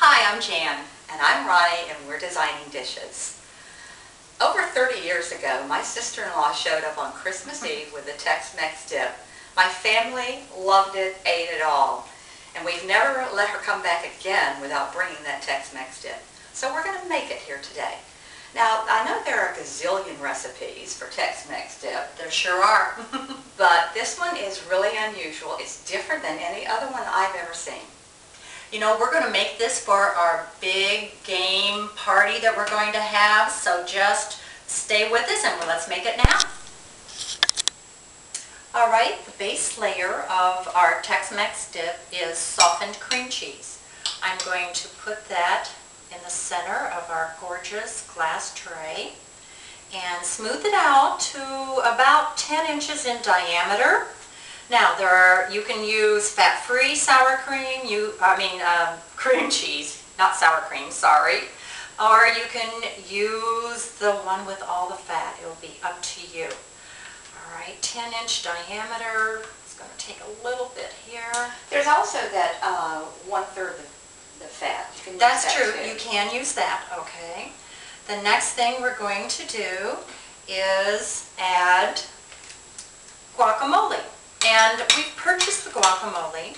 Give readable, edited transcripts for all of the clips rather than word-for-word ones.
Hi, I'm Jan, and I'm Ronnie, and we're designing dishes. Over 30 years ago, my sister-in-law showed up on Christmas Eve with a Tex Mex dip. My family loved it, ate it all, and we've never let her come back again without bringing that Tex Mex dip. So we're going to make it here today. Now, I know there are a gazillion recipes for Tex Mex dip. There sure are. But this one is really unusual. It's different than any other one I've ever seen. You know, we're going to make this for our big game party that we're going to have, so just stay with us and let's make it now. All right, the base layer of our Tex-Mex dip is softened cream cheese. I'm going to put that in the center of our gorgeous glass tray and smooth it out to about 10 inches in diameter. Now, you can use fat-free sour cream, cream cheese, not sour cream, sorry. Or you can use the one with all the fat. It'll be up to you. All right, 10-inch diameter. It's going to take a little bit here. There's also that 1/3 the fat. You can use That's that true. too. You can use that, okay. The next thing we're going to do is add guacamole. And we've purchased the guacamole.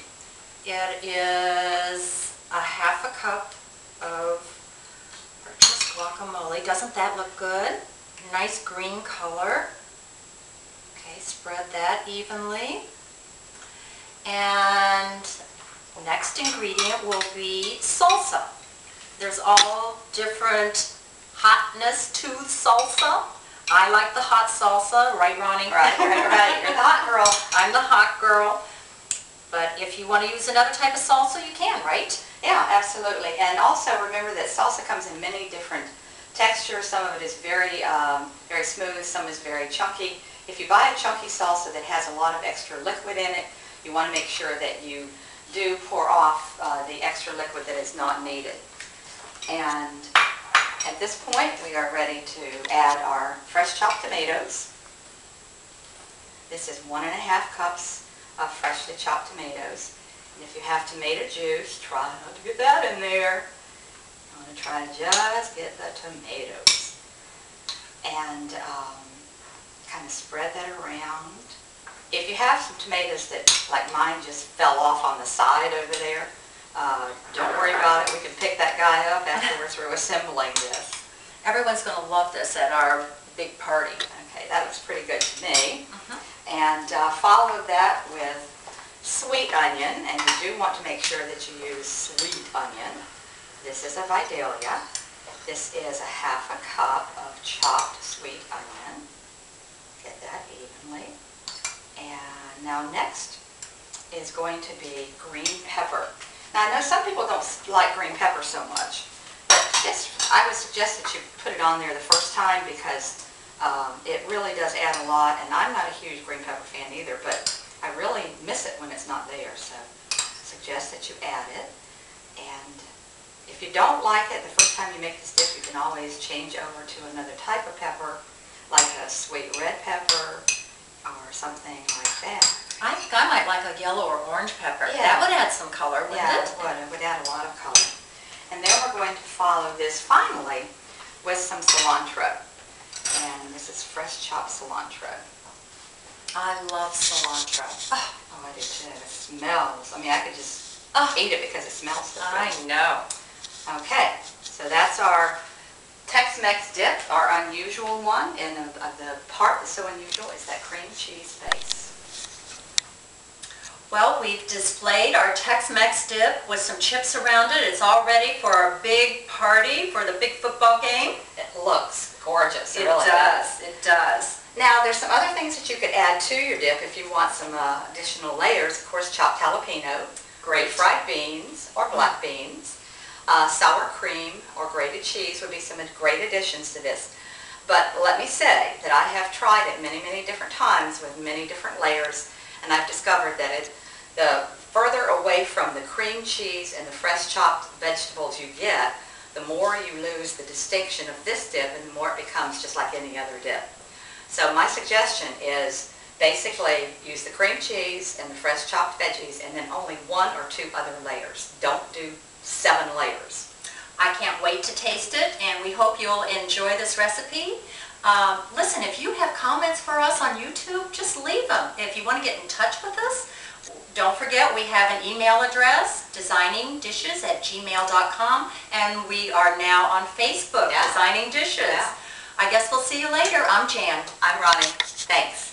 It is a 1/2 cup of purchased guacamole. Doesn't that look good? Nice green color. Okay, spread that evenly. And next ingredient will be salsa. There's all different hotness to salsa. I like the hot salsa, right, Ronnie? Right. You're the hot girl. I'm the hot girl. But if you want to use another type of salsa, you can, right? Yeah, absolutely. And also remember that salsa comes in many different textures. Some of it is very smooth, some is very chunky. If you buy a chunky salsa that has a lot of extra liquid in it, you want to make sure that you do pour off the extra liquid that is not needed. And at this point, we are ready to add our fresh chopped tomatoes. This is 1½ cups of freshly chopped tomatoes. And if you have tomato juice, try not to get that in there. I'm going to try to just get the tomatoes. And kind of spread that around. If you have some tomatoes that, like mine, just fell off on the side over there, don't worry about it. We can pick that guy up afterwards we're assembling this. Everyone's going to love this at our big party. Okay, that looks pretty good to me. And follow that with sweet onion, and you do want to make sure that you use sweet onion. This is a Vidalia. This is a 1/2 cup of chopped sweet onion. Get that evenly. And now next is going to be green pepper. Now I know some people don't like green pepper so much. I would suggest that you put it on there the first time because it really does add a lot, and I'm not a huge green pepper fan either, but I really miss it when it's not there, so I suggest that you add it. And if you don't like it the first time you make this dip, you can always change over to another type of pepper, like a sweet red pepper or something like that. I think I might like a yellow or orange pepper. Yeah. That would add some color, wouldn't it? Yeah, it would add a lot of color. And then we're going to follow this finally with some cilantro. And this is fresh chopped cilantro. I love cilantro. Oh, I do too. It smells. I mean, I could just eat it because it smells so good. I know. Okay, so that's our Tex-Mex dip, our unusual one. And the part that's so unusual is that cream cheese base. Well, we've displayed our Tex-Mex dip with some chips around it. It's all ready for our big party, for the big football game. It looks gorgeous. It does. It does. Now, there's some other things that you could add to your dip if you want some additional layers. Of course, chopped jalapeno, grated fried beans or black beans, sour cream or grated cheese would be some great additions to this. But let me say that I have tried it many, many different times with many different layers, and I've discovered that the further away from the cream cheese and the fresh chopped vegetables you get, the more you lose the distinction of this dip and the more it becomes just like any other dip. So my suggestion is basically use the cream cheese and the fresh chopped veggies and then only 1 or 2 other layers. Don't do 7 layers. I can't wait to taste it, and we hope you'll enjoy this recipe. Listen, if you have comments for us on YouTube, just leave them. If you want to get in touch with us, don't forget we have an email address, designingdishes@gmail.com, and we are now on Facebook, Yeah. Designing Dishes. Yeah. I guess we'll see you later. I'm Jan. I'm Ronnie. Thanks.